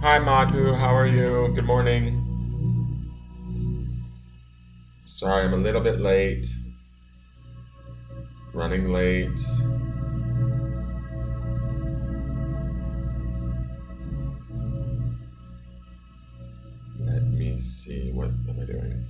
Hi Madhu, how are you? Good morning. Sorry, I'm a little bit late. Running late. Let me see, what am I doing?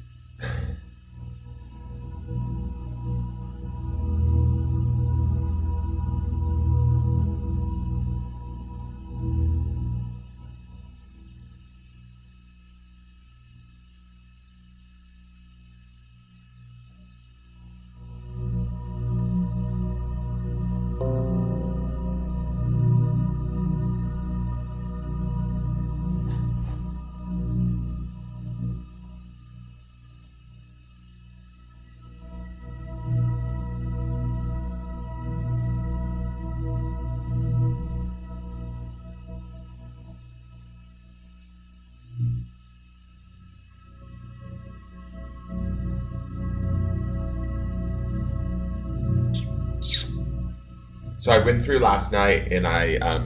So I went through last night and I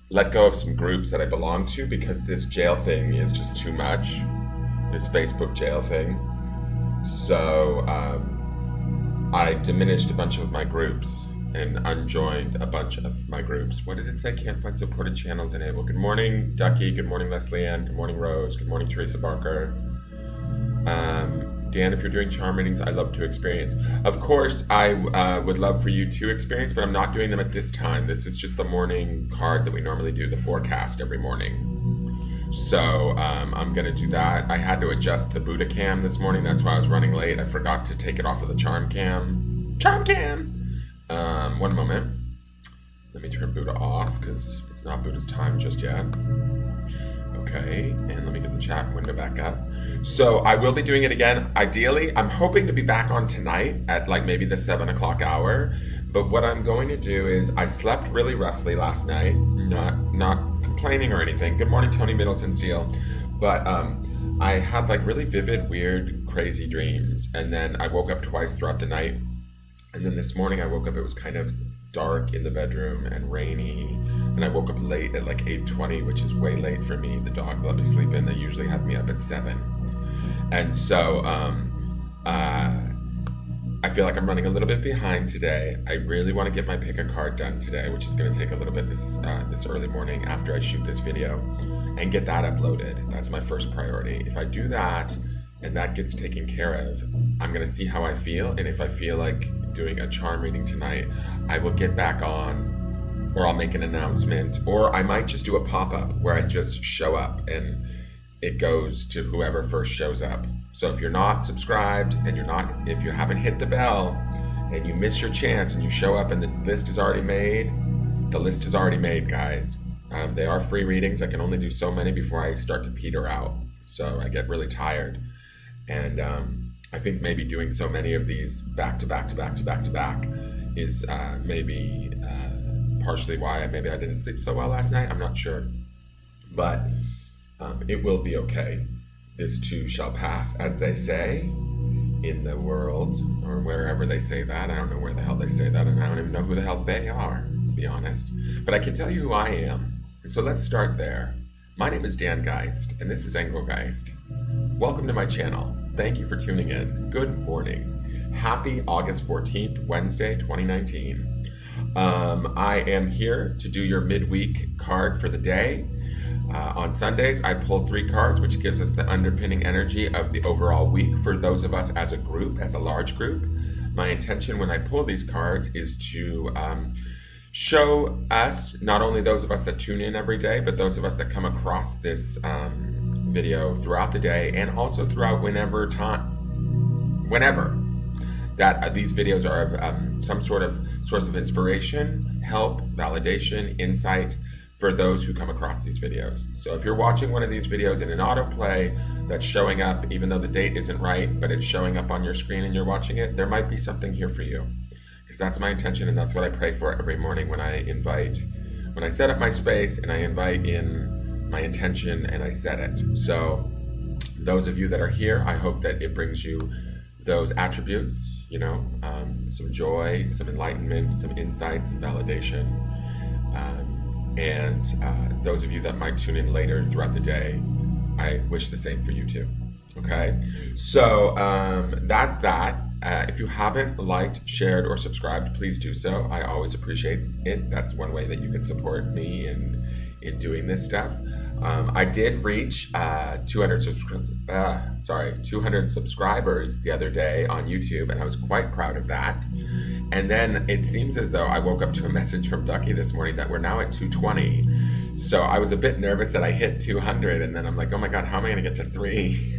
let go of some groups that I belong to because this jail thing is just too much. This Facebook jail thing. So I diminished a bunch of my groups and unjoined a bunch of my groups. What did it say? Can't find supported channels enabled. Good morning, Ducky. Good morning, Leslie Ann. Good morning, Rose. Good morning, Teresa Barker. Dan, if you're doing charm readings, I love to experience. Of course, I would love for you to experience, but I'm not doing them at this time. This is just the morning card that we normally do, the forecast every morning. So I'm going to do that. I had to adjust the Buddha cam this morning. That's why I was running late. I forgot to take it off of the charm cam. Charm cam! One moment. Let me turn Buddha off because it's not Buddha's time just yet. Okay, and let me get the chat window back up. So I will be doing it again. Ideally, I'm hoping to be back on tonight at like maybe the 7 o'clock hour. But what I'm going to do is I slept really roughly last night, not complaining or anything. Good morning, Tony Middleton Steele. But I had like really vivid, weird, crazy dreams. And then I woke up twice throughout the night. And then this morning I woke up, it was kind of dark in the bedroom and rainy. And I woke up late at like 8:20, which is way late for me. The dogs let me sleep in. They usually have me up at 7. And so I feel like I'm running a little bit behind today. I really want to get my pick a card done today, which is going to take a little bit this early morning after I shoot this video and get that uploaded. That's my first priority. If I do that and that gets taken care of, I'm going to see how I feel. And if I feel like doing a charm reading tonight, I will get back on, or I'll make an announcement, or I might just do a pop-up where I just show up and it goes to whoever first shows up. So if you're not subscribed and if you haven't hit the bell and you miss your chance and you show up and the list is already made, the list is already made, guys. They are free readings. I can only do so many before I start to peter out. So I get really tired. And I think maybe doing so many of these back to back to back to back to back is maybe partially why maybe I didn't sleep so well last night. I'm not sure. But it will be okay. This too shall pass, as they say in the world, or wherever they say that. I don't know where the hell they say that, and I don't even know who the hell they are, to be honest. But I can tell you who I am. And so let's start there. My name is Dan Geist, and this is Engelgeist. Welcome to my channel. Thank you for tuning in. Good morning. Happy August 14th, Wednesday, 2019. I am here to do your midweek card for the day. On Sundays, I pull 3 cards, which gives us the underpinning energy of the overall week for those of us as a group, as a large group. My intention when I pull these cards is to show us, not only those of us that tune in every day, but those of us that come across this video throughout the day and also throughout whenever that these videos are of some sort of source of inspiration, help, validation, insight for those who come across these videos. So if you're watching one of these videos in an autoplay that's showing up, even though the date isn't right, but it's showing up on your screen and you're watching it, there might be something here for you. Because that's my intention and that's what I pray for every morning when I set up my space and I invite in my intention and I set it. So those of you that are here, I hope that it brings you those attributes, some joy, some enlightenment, some insight, some validation. And those of you that might tune in later throughout the day, I wish the same for you too. Okay, so that's that. If you haven't liked, shared, or subscribed, please do so. I always appreciate it. That's one way that you can support me in doing this stuff. I did reach 200 subscribers the other day on YouTube, and I was quite proud of that. And then it seems as though I woke up to a message from Ducky this morning that we're now at 220. So I was a bit nervous that I hit 200, and then I'm like, oh my God, how am I going to get to 3?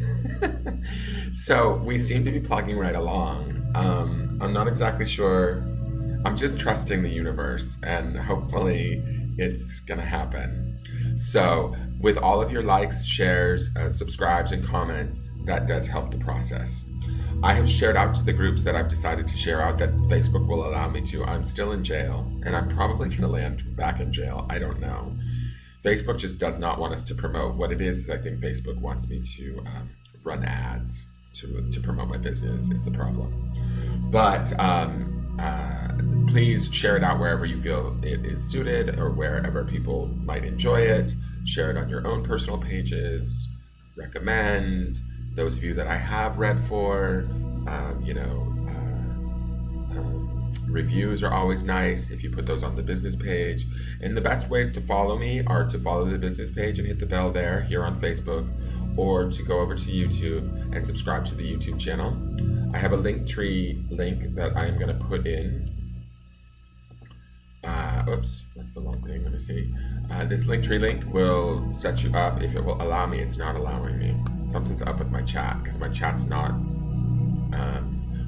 So we seem to be plugging right along. I'm not exactly sure. I'm just trusting the universe, and hopefully it's going to happen. So with all of your likes, shares, subscribes, and comments, that does help the process. I have shared out to the groups that I've decided to share out that Facebook will allow me to. I'm still in jail, and I'm probably going to land back in jail. I don't know. Facebook just does not want us to promote. What it is I think Facebook wants me to run ads to promote my business is the problem. But please share it out wherever you feel it is suited or wherever people might enjoy it. Share it on your own personal pages. Recommend. Those of you that I have read for, reviews are always nice if you put those on the business page. And the best ways to follow me are to follow the business page and hit the bell there here on Facebook, or to go over to YouTube and subscribe to the YouTube channel. I have a Linktree link that I am going to put in. Oops, that's the wrong thing. Let me see. This Linktree link will set you up if it will allow me. It's not allowing me. Something's up with my chat because my chat's not.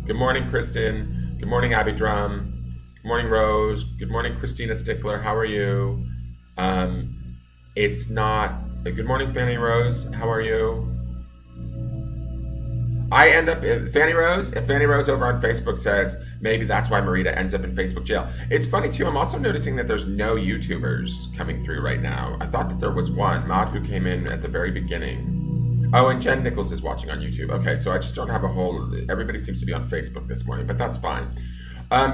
Good morning, Kristen. Good morning, Abby Drum. Good morning, Rose. Good morning, Christina Stickler. How are you? It's not. Good morning, Fanny Rose. How are you? I end up in Fanny Rose. If Fanny Rose over on Facebook says maybe that's why Marita ends up in Facebook jail. It's funny too. I'm also noticing that there's no YouTubers coming through right now. I thought that there was one, Maud, who came in at the very beginning. Oh, and Jen Nichols is watching on YouTube. Okay, so I just don't have a whole. Everybody seems to be on Facebook this morning, but that's fine.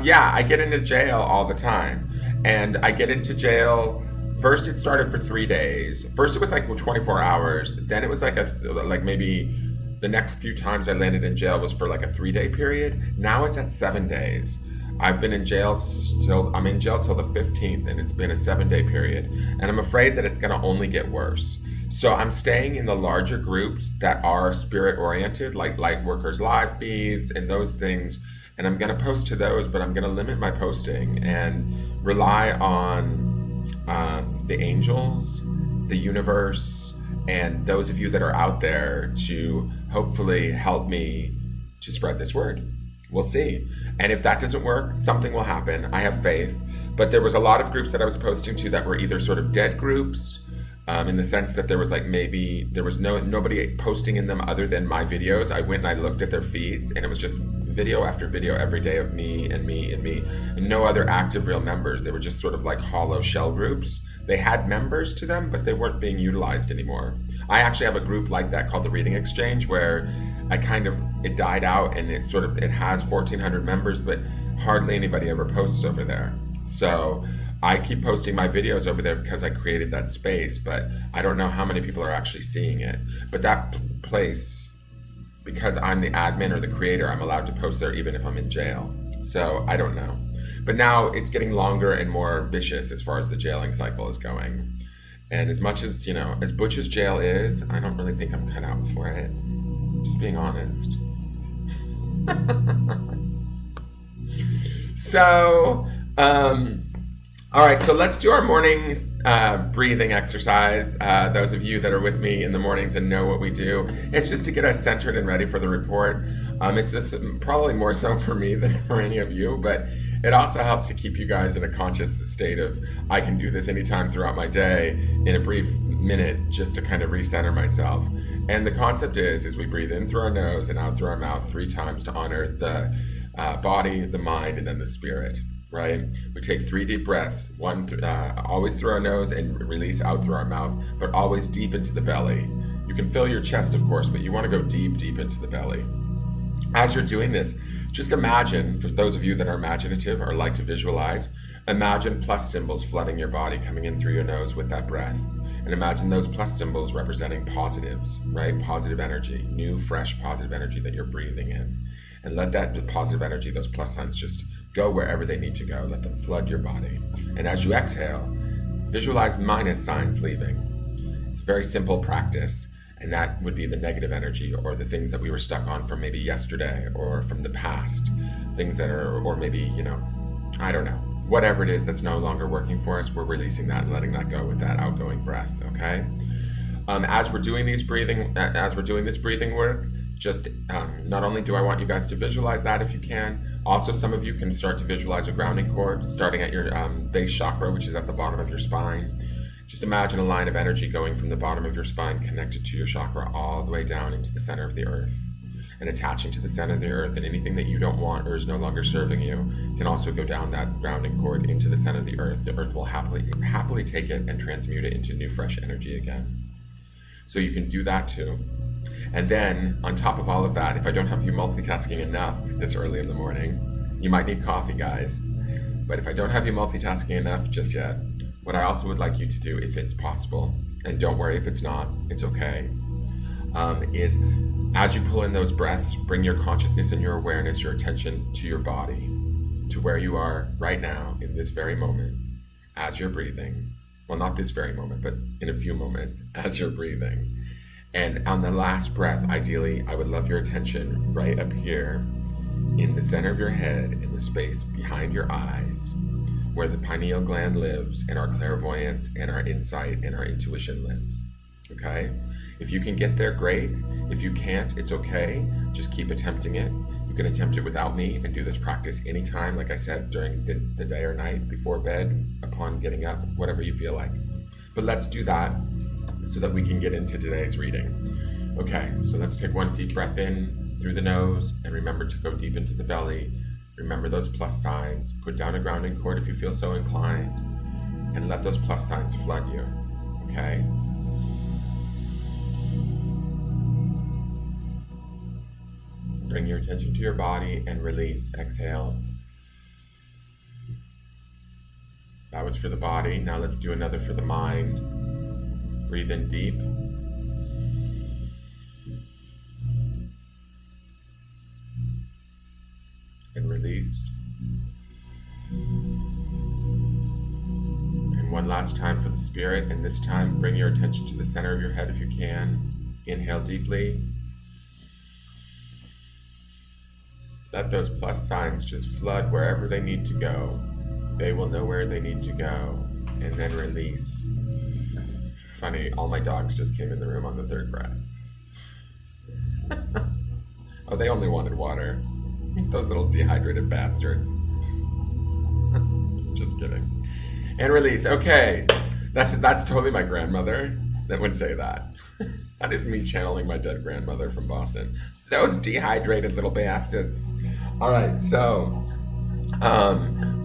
Yeah, I get into jail all the time, and I get into jail. First, it started for 3 days. First, it was like 24 hours. Then it was like maybe. The next few times I landed in jail was for like a 3-day period. Now it's at 7 days. I've been in jail till the 15th, and it's been a 7-day period. And I'm afraid that it's gonna only get worse. So I'm staying in the larger groups that are spirit oriented, like Light Workers live feeds and those things. And I'm gonna post to those, but I'm gonna limit my posting and rely on the angels, the universe, and those of you that are out there to hopefully help me to spread this word. We'll see. And if that doesn't work, something will happen. I have faith. But there was a lot of groups that I was posting to that were either sort of dead groups, in the sense that there was like maybe there was nobody posting in them other than my videos. I went and I looked at their feeds, and it was just video after video every day of me and me and me, and no other active real members. They were just sort of like hollow shell groups. They had members to them, but they weren't being utilized anymore. I actually have a group like that called the Reading Exchange, where it died out, and it has 1,400 members, but hardly anybody ever posts over there. So I keep posting my videos over there because I created that space, but I don't know how many people are actually seeing it. But that place, because I'm the admin or the creator, I'm allowed to post there even if I'm in jail. So I don't know. But now it's getting longer and more vicious as far as the jailing cycle is going. And as much as, as butch as jail is, I don't really think I'm cut out for it. Just being honest. So, all right, so let's do our morning breathing exercise. Those of you that are with me in the mornings and know what we do, it's just to get us centered and ready for the report. It's just probably more so for me than for any of you, but it also helps to keep you guys in a conscious state of, I can do this anytime throughout my day in a brief minute just to kind of recenter myself. And the concept is we breathe in through our nose and out through our mouth 3 times to honor the body, the mind, and then the spirit. Right? We take 3 deep breaths, one always through our nose and release out through our mouth, but always deep into the belly. You can fill your chest, of course, but you want to go deep, deep into the belly. As you're doing this, just imagine, for those of you that are imaginative or like to visualize, Imagine plus symbols flooding your body, coming in through your nose with that breath. And imagine those plus symbols representing positives, right? Positive energy, new, fresh, positive energy that you're breathing in. And let that positive energy, those plus signs, just go wherever they need to go. Let them flood your body. And as you exhale, visualize minus signs leaving. It's a very simple practice. And that would be the negative energy or the things that we were stuck on from maybe yesterday or from the past. Things that are, or maybe, I don't know. Whatever it is that's no longer working for us, we're releasing that and letting that go with that outgoing breath, okay? As we're doing this breathing work, just not only do I want you guys to visualize that if you can, also some of you can start to visualize a grounding cord starting at your base chakra, which is at the bottom of your spine. Just imagine a line of energy going from the bottom of your spine connected to your chakra all the way down into the center of the earth. And attaching to the center of the earth, and anything that you don't want or is no longer serving you can also go down that grounding cord into the center of the earth. The earth will happily take it and transmute it into new fresh energy again. So you can do that too. And then on top of all of that, if I don't have you multitasking enough this early in the morning, you might need coffee, guys. But if I don't have you multitasking enough just yet, what I also would like you to do, if it's possible, and don't worry if it's not, it's okay, is as you pull in those breaths, bring your consciousness and your awareness, your attention to your body, to where you are right now in this very moment as you're breathing. Well, not this very moment, but in a few moments as you're breathing. And on the last breath, ideally, I would love your attention right up here in the center of your head, in the space behind your eyes, where the pineal gland lives and our clairvoyance and our insight and our intuition lives. Okay? If you can get there, great. If you can't, it's okay. Just keep attempting it. You can attempt it without me and do this practice anytime, like I said, during the day or night, before bed, upon getting up, whatever you feel like. But let's do that so that we can get into today's reading. Okay, so let's take one deep breath in through the nose and remember to go deep into the belly. Remember those plus signs. Put down a grounding cord if you feel so inclined, and let those plus signs flood you. Okay? Bring your attention to your body and release. Exhale. That was for the body. Now let's do another for the mind. Breathe in deep. And release. And one last time for the spirit, and this time bring your attention to the center of your head if you can. Inhale deeply. Let those plus signs just flood wherever they need to go. They will know where they need to go. And then release. Funny, all my dogs just came in the room on the third breath. Oh, they only wanted water. Those little dehydrated bastards. Just kidding. And release. Okay. That's totally my grandmother that would say that. That is me channeling my dead grandmother from Boston. Those dehydrated little bastards. All right, so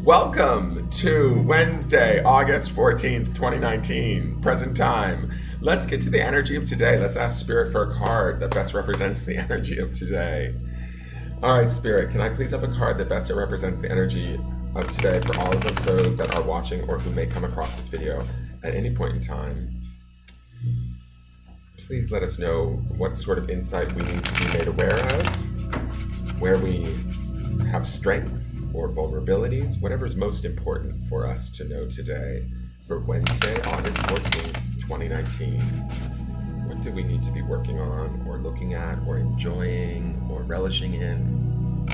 welcome to Wednesday, August 14th, 2019, present time. Let's get to the energy of today. Let's ask Spirit for a card that best represents the energy of today. All right, Spirit, can I please have a card that best represents the energy of today for all of those that are watching or who may come across this video at any point in time? Please let us know what sort of insight we need to be made aware of, where we have strengths or vulnerabilities, whatever is most important for us to know today for Wednesday, August 14th, 2019. What do we need to be working on or looking at or enjoying or relishing in?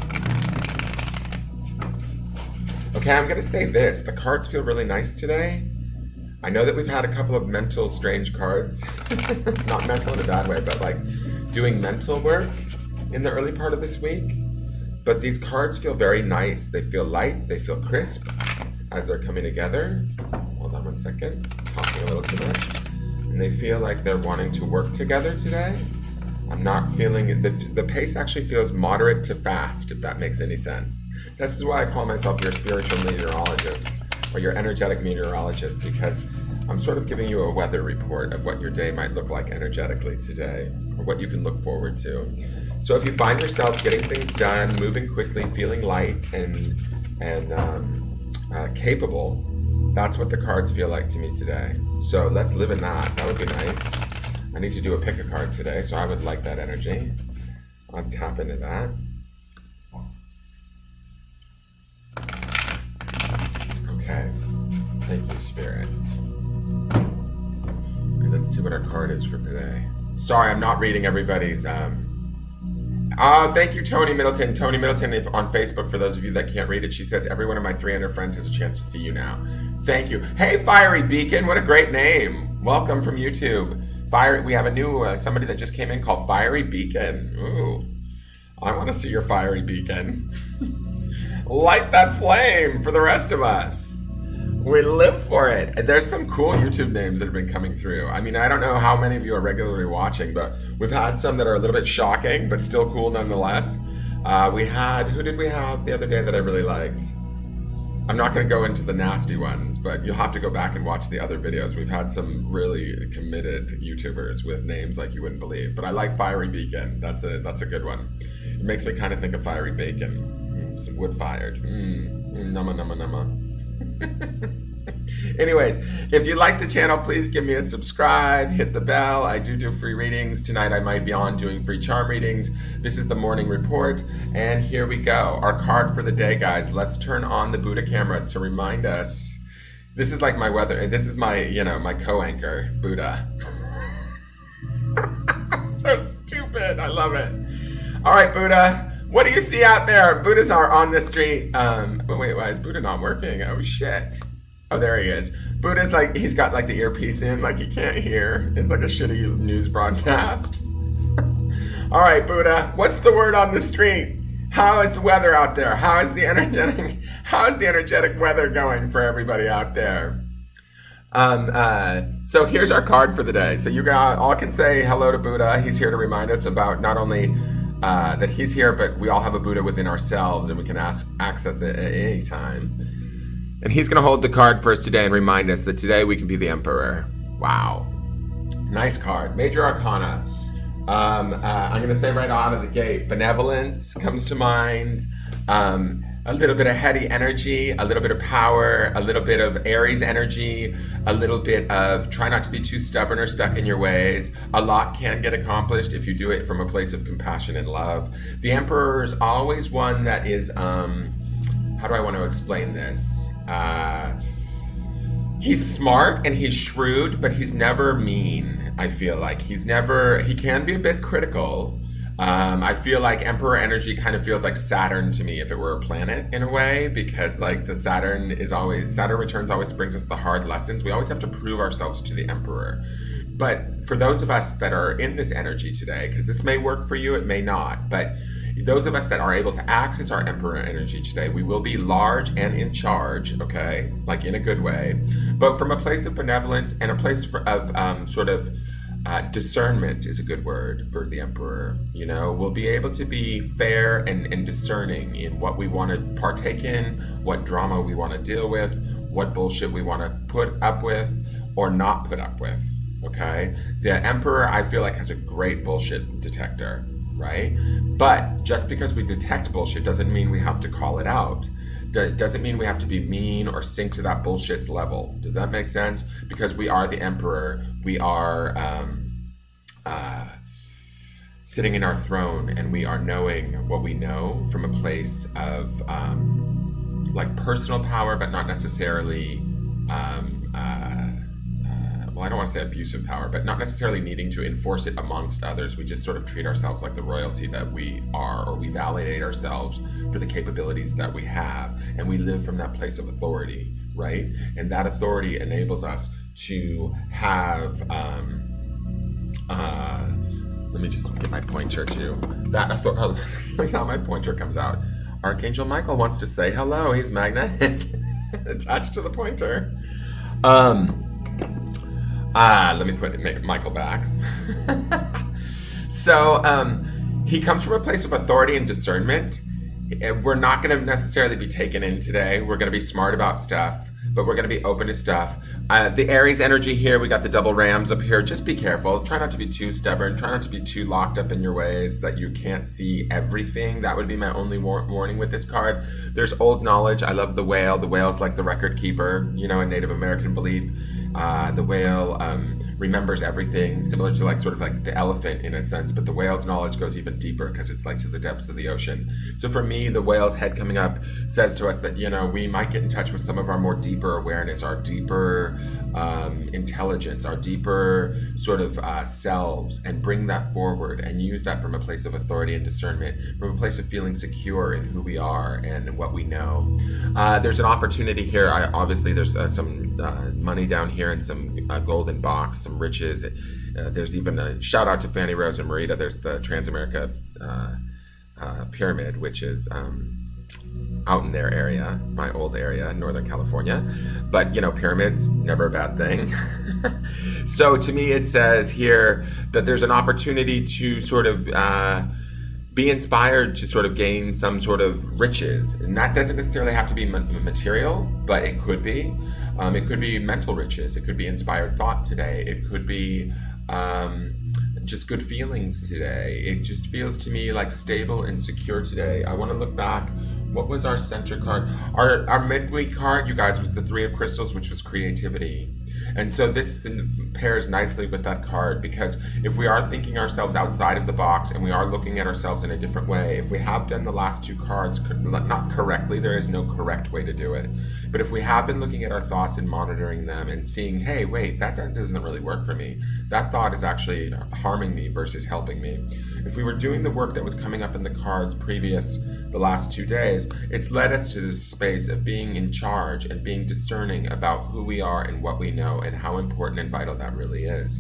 Okay, I'm going to say this. The cards feel really nice today. I know that we've had a couple of mental strange cards, not mental in a bad way, but like doing mental work in the early part of this week. But these cards feel very nice. They feel light, they feel crisp as they're coming together. Hold on one second, talking a little too much. And they feel like they're wanting to work together today. I'm not feeling it. The pace actually feels moderate to fast, if that makes any sense. This is why I call myself your spiritual meteorologist, or your energetic meteorologist, because I'm sort of giving you a weather report of what your day might look like energetically today, or what you can look forward to. So if you find yourself getting things done, moving quickly, feeling light, and capable. That's what the cards feel like to me today. So let's live in that. That would be nice. I need to do a pick a card today, so I would like that energy. I'll tap into that. Okay. Thank you, Spirit. Okay, let's see what our card is for today. Sorry, I'm not reading everybody's. Thank you, Tony Middleton. Tony Middleton, if on Facebook, for those of you that can't read it, she says, every one of my 300 friends has a chance to see you now. Thank you. Hey, Fiery Beacon, what a great name. Welcome from YouTube. We have a new, somebody that just came in called Fiery Beacon. Ooh, I want to see your Fiery Beacon. Light that flame for the rest of us. We live for it. There's some cool YouTube names that have been coming through. I mean, I don't know how many of you are regularly watching, but we've had some that are a little bit shocking, but still cool nonetheless. Who did we have the other day that I really liked? I'm not going to go into the nasty ones, but you'll have to go back and watch the other videos. We've had some really committed YouTubers with names like you wouldn't believe. But I like Fiery Beacon. That's a good one. It makes me kind of think of fiery bacon. Some wood fired. Numma numma numma. Anyways, if you like the channel, please give me a subscribe, hit the bell. I do free readings. Tonight I might be on doing free charm readings. This is the morning report, and here we go. Our card for the day, guys. Let's turn on the Buddha camera to remind us. This is like my weather. This is my, my co-anchor, Buddha. So stupid. I love it. All right, Buddha. What do you see out there? Buddhas are on the street. But wait, why is Buddha not working? Oh, shit. Oh, there he is. Buddha's like, he's got like the earpiece in, like he can't hear. It's like a shitty news broadcast. All right, Buddha, what's the word on the street? How is the weather out there? How is the energetic weather going for everybody out there? So here's our card for the day. So you all can say hello to Buddha. He's here to remind us about not only that he's here, but we all have a Buddha within ourselves, and we can access it at any time. And he's going to hold the card for us today and remind us that today we can be the Emperor. Wow. Nice card. Major Arcana. I'm going to say right out of the gate, benevolence comes to mind. A little bit of heady energy, a little bit of power, a little bit of Aries energy, a little bit of try not to be too stubborn or stuck in your ways. A lot can get accomplished if you do it from a place of compassion and love. The Emperor is always one that is, how do I want to explain this? He's smart and he's shrewd, but he's never mean, I feel like. He can be a bit critical. I feel like Emperor energy kind of feels like Saturn to me if it were a planet in a way, because like the Saturn returns always brings us the hard lessons. We always have to prove ourselves to the Emperor. But for those of us that are in this energy today, because this may work for you, it may not, but those of us that are able to access our Emperor energy today, we will be large and in charge, okay? Like in a good way, but from a place of benevolence and a place of discernment is a good word for the Emperor. We'll be able to be fair and discerning in what we want to partake in, what drama we want to deal with, what bullshit we want to put up with or not put up with, okay? The Emperor, I feel like, has a great bullshit detector, right? But just because we detect bullshit doesn't mean we have to call it out. Doesn't mean we have to be mean or sink to that bullshit's level. Does that make sense? Because we are the Emperor. We are sitting in our throne, and we are knowing what we know from a place of like personal power, but not necessarily I don't want to say abusive power, but not necessarily needing to enforce it amongst others. We just sort of treat ourselves like the royalty that we are, or we validate ourselves for the capabilities that we have. And we live from that place of authority, right? And that authority enables us to have, let me just get my pointer too. Look how my pointer comes out. Archangel Michael wants to say hello. He's magnetic, attached to the pointer. Let me put Michael back. So he comes from a place of authority and discernment. We're not going to necessarily be taken in today. We're going to be smart about stuff, but we're going to be open to stuff. The Aries energy here, we got the double rams up here. Just be careful. Try not to be too stubborn. Try not to be too locked up in your ways that you can't see everything. That would be my only warning with this card. There's old knowledge. I love the whale. The whale's like the record keeper, you know, in Native American belief. The whale remembers everything, similar to like sort of like the elephant in a sense, but the whale's knowledge goes even deeper because it's like to the depths of the ocean. So for me, the whale's head coming up says to us that, you know, we might get in touch with some of our more deeper awareness, our deeper intelligence, our deeper sort of selves, and bring that forward and use that from a place of authority and discernment, from a place of feeling secure in who we are and what we know. There's an opportunity here. Obviously, there's some money down here and some golden box, some riches. There's even a shout out to Fanny Rose and Marita. There's the Transamerica pyramid, which is out in their area, my old area, Northern California. But, you know, pyramids, never a bad thing. So to me, it says here that there's an opportunity to sort of be inspired to sort of gain some sort of riches. And that doesn't necessarily have to be material, but it could be. It could be mental riches. It could be inspired thought today. It could be just good feelings today. It just feels to me like stable and secure today. I want to look back. What was our center card? Our midweek card, you guys, was the Three of Crystals, which was creativity. And so this pairs nicely with that card, because if we are thinking ourselves outside of the box and we are looking at ourselves in a different way, if we have done the last two cards not correctly, there is no correct way to do it. But if we have been looking at our thoughts and monitoring them and seeing, hey, wait, that doesn't really work for me. That thought is actually harming me versus helping me. If we were doing the work that was coming up in the cards previous the last 2 days, it's led us to this space of being in charge and being discerning about who we are and what we know and how important and vital that really is.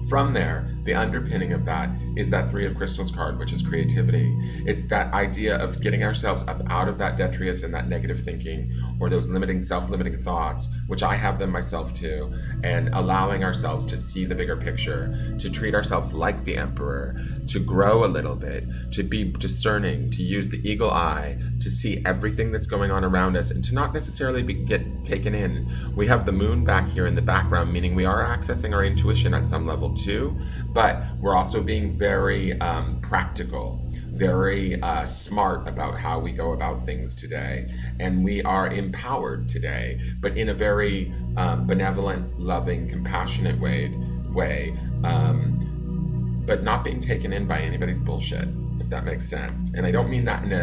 From there, the underpinning of that is that Three of Crystals card, which is creativity. It's that idea of getting ourselves up out of that detritus and that negative thinking or those limiting, self-limiting thoughts, which I have them myself too, and allowing ourselves to see the bigger picture, to treat ourselves like the emperor, to grow a little bit, to be discerning, to use the eagle eye, to see everything that's going on around us and to not necessarily get taken in. We have the moon back here in the background, meaning we are accessing our intuition at some level too, but we're also being very practical, very smart about how we go about things today. And we are empowered today, but in a very benevolent, loving, compassionate way, but not being taken in by anybody's bullshit, if that makes sense. And I don't mean that in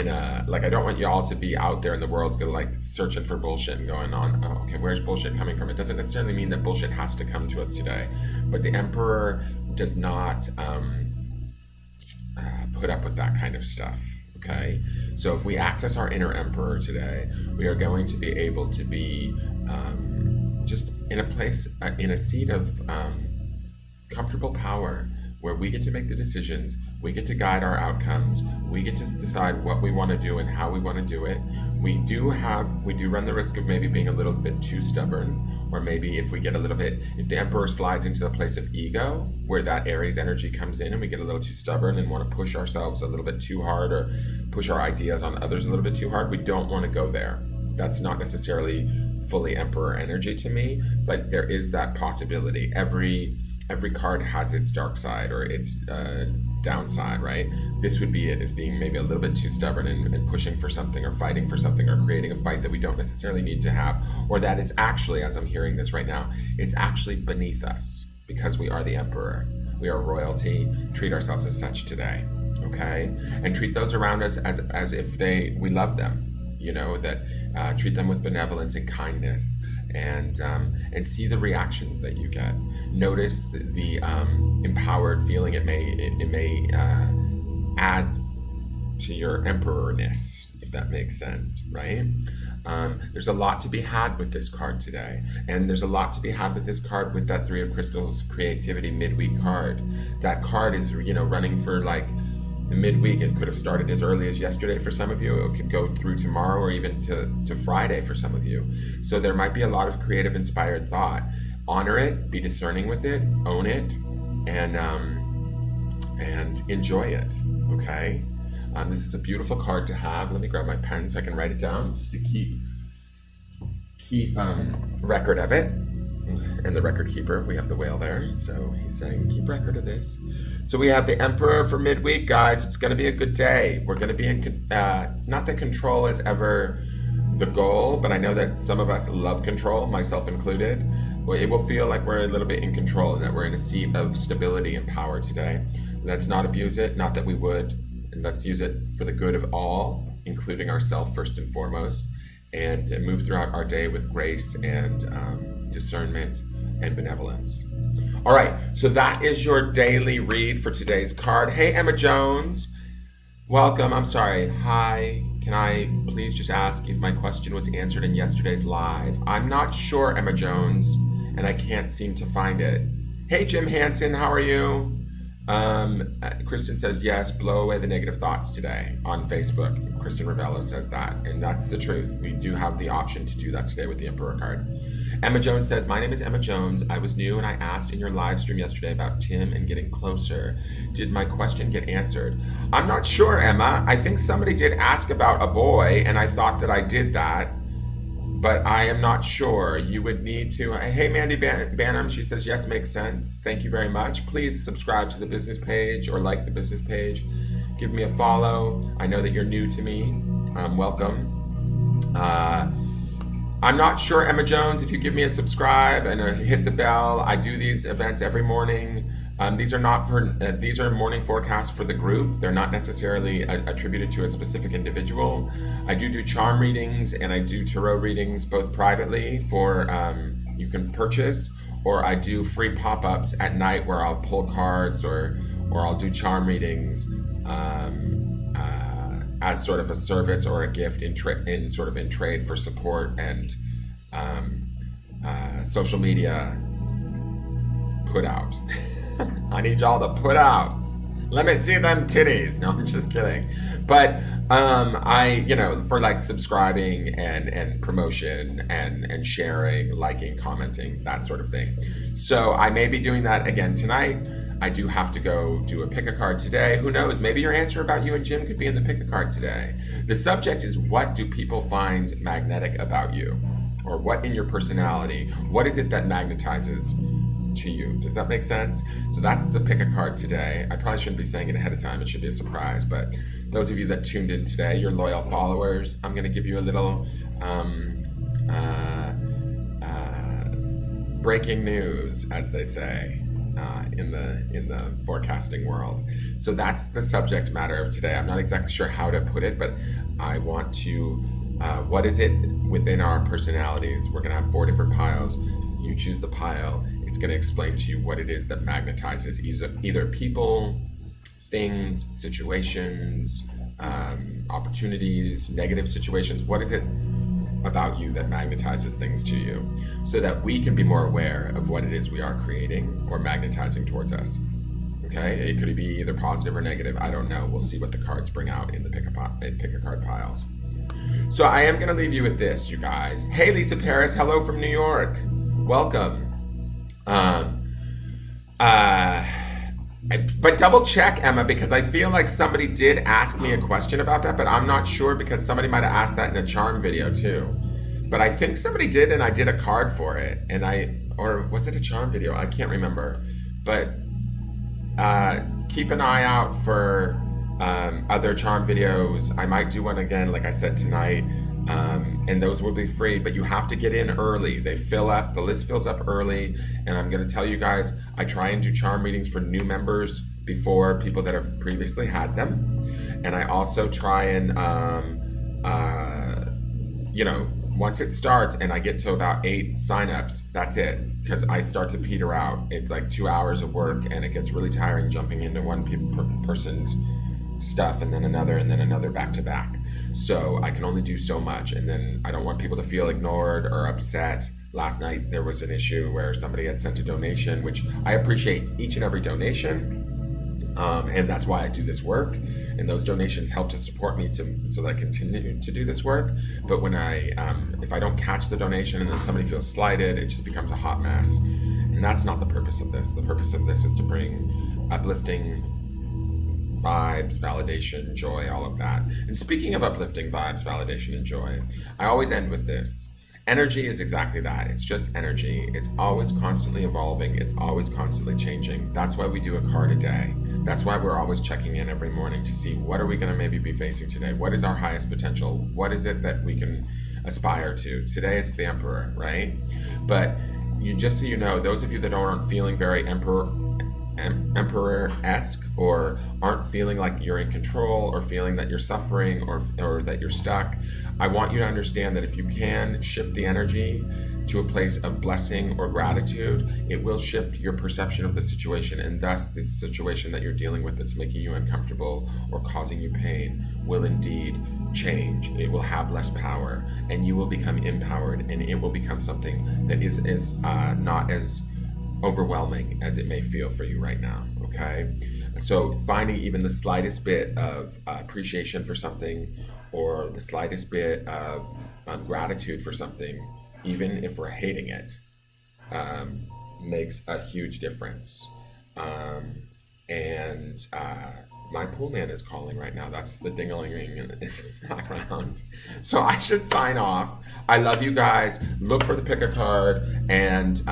a like, I don't want you all to be out there in the world like searching for bullshit and going on, oh, okay, where's bullshit coming from? It doesn't necessarily mean that bullshit has to come to us today, but the emperor does not put up with that kind of stuff. Okay, so if we access our inner emperor today, we are going to be able to be just in a place, in a seat of comfortable power, where we get to make the decisions, we get to guide our outcomes, we get to decide what we want to do and how we want to do it. We do run the risk of maybe being a little bit too stubborn, or maybe if the emperor slides into the place of ego, where that Aries energy comes in and we get a little too stubborn and want to push ourselves a little bit too hard or push our ideas on others a little bit too hard, we don't want to go there. That's not necessarily fully emperor energy to me, but there is that possibility. Every card has its dark side or its downside, right? This would be it, as being maybe a little bit too stubborn and pushing for something or fighting for something or creating a fight that we don't necessarily need to have, or that is actually, as I'm hearing this right now, it's actually beneath us because we are the emperor. We are royalty. Treat ourselves as such today, okay? And treat those around us as if we love them, you know, that treat them with benevolence and kindness. And see the reactions that you get. Notice the empowered feeling it may add to your emperorness, if that makes sense, right? There's a lot to be had with this card today, and there's a lot to be had with this card with that Three of Crystals creativity midweek card. That card is, you know, running for like the midweek. It could have started as early as yesterday for some of you. It could go through tomorrow or even to Friday for some of you. So there might be a lot of creative, inspired thought. Honor it, be discerning with it, own it, and enjoy it, okay? This is a beautiful card to have. Let me grab my pen so I can write it down, just to keep keep record of it. And the record keeper, we have the whale there, so he's saying keep record of this. So we have the Emperor for midweek, guys. It's going to be a good day. We're going to be in, not that control is ever the goal, but I know that some of us love control, myself included. It will feel like we're a little bit in control and that we're in a seat of stability and power today. Let's not abuse it, not that we would, and let's use it for the good of all, including ourselves first and foremost, and move throughout our day with grace and discernment and benevolence. All right, so that is your daily read for today's card. Hey, Emma Jones, welcome. I'm sorry. Hi, can I please just ask if my question was answered in yesterday's live? I'm not sure, Emma Jones, and I can't seem to find it. Hey, Jim Hansen, how are you? Kristen says, yes, blow away the negative thoughts today on Facebook. Kristen Ravello says that, and that's the truth. We do have the option to do that today with the Emperor card. Emma Jones says, my name is Emma Jones. I was new and I asked in your live stream yesterday about Tim and getting closer. Did my question get answered? I'm not sure, Emma. I think somebody did ask about a boy and I thought that I did that, but I am not sure. You would need to, hey, Mandy Banham, she says, yes, makes sense. Thank you very much. Please subscribe to the business page or like the business page. Give me a follow. I know that you're new to me. Welcome. I'm not sure, Emma Jones, if you give me a subscribe and hit the bell. I do these events every morning. These are morning forecasts for the group. They're not necessarily attributed to a specific individual. I do charm readings and I do tarot readings both privately for you can purchase, or I do free pop-ups at night where I'll pull cards or I'll do charm readings as sort of a service or a gift in trade for support and social media put out. I need y'all to put out. Let me see them titties. No, I'm just kidding. But for like subscribing and promotion and sharing, liking, commenting, that sort of thing. So I may be doing that again tonight. I do have to go do a pick a card today. Who knows? Maybe your answer about you and Jim could be in the pick a card today. The subject is, what do people find magnetic about you? Or what in your personality? What is it that magnetizes to you? Does that make sense? So that's the pick a card today. I probably shouldn't be saying it ahead of time. It should be a surprise. But those of you that tuned in today, your loyal followers, I'm going to give you a little breaking news, as they say. In the forecasting world. So that's the subject matter of today. I'm not exactly sure how to put it, but I want to, what is it within our personalities? We're going to have 4 different piles. You choose the pile. It's going to explain to you what it is that magnetizes either people, things, situations, opportunities, negative situations. What is it about you that magnetizes things to you, so that we can be more aware of what it is we are creating or magnetizing towards us. Okay, it could be either positive or negative. I don't know. We'll see what the cards bring out in the pick a card piles. So I am going to leave you with this, you guys. Hey, Lisa Paris, hello from New York. Welcome. But double check, Emma, because I feel like somebody did ask me a question about that, but I'm not sure because somebody might have asked that in a charm video too. But I think somebody did, and I did a card for it, or was it a charm video? I can't remember. But keep an eye out for other charm videos. I might do one again, like I said, tonight. And those will be free, but you have to get in early. They fill up, the list fills up early, and I'm going to tell you guys, I try and do charm readings for new members before people that have previously had them. And I also try and, once it starts and I get to about 8 signups, that's it, because I start to peter out. It's like 2 hours of work, and it gets really tiring jumping into one person's stuff and then another back to back. So I can only do so much, and then I don't want people to feel ignored or upset. Last night there was an issue where somebody had sent a donation, which I appreciate each and every donation, and that's why I do this work. And those donations help to support me so that I continue to do this work. But when if I don't catch the donation and then somebody feels slighted, it just becomes a hot mess. And that's not the purpose of this. The purpose of this is to bring uplifting vibes, validation, joy, all of that. And speaking of uplifting vibes, validation, and joy, I always end with this. Energy is exactly that. It's just energy. It's always constantly evolving. It's always constantly changing. That's why we do a card a day. That's why we're always checking in every morning to see what are we going to maybe be facing today? What is our highest potential? What is it that we can aspire to? Today it's the Emperor, right? But just so you know, those of you that aren't feeling very emperor-esque, or aren't feeling like you're in control, or feeling that you're suffering, or that you're stuck, I want you to understand that if you can shift the energy to a place of blessing or gratitude, it will shift your perception of the situation, and thus the situation that you're dealing with that's making you uncomfortable or causing you pain will indeed change. It will have less power, and you will become empowered, and it will become something that is not as overwhelming as it may feel for you right now. Okay, so finding even the slightest bit of appreciation for something, or the slightest bit of gratitude for something, even if we're hating it, makes a huge difference. And my pool man is calling right now. That's the ding-a-ling-ring in the background. So I should sign off. I love you guys. Look for the pick a card, and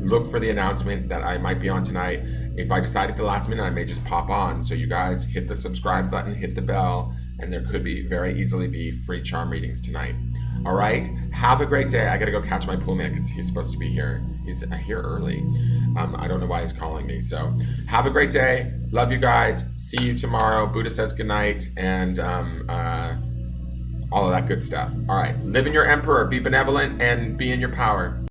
look for the announcement that I might be on tonight. If I decide at the last minute, I may just pop on. So you guys hit the subscribe button, hit the bell, and there could be very easily be free charm readings tonight. All right, have a great day. I gotta go catch my pool man because he's supposed to be here. He's here early. I don't know why he's calling me. So have a great day. Love you guys. See you tomorrow. Buddha says goodnight, and all of that good stuff. All right, live in your emperor, be benevolent, and be in your power.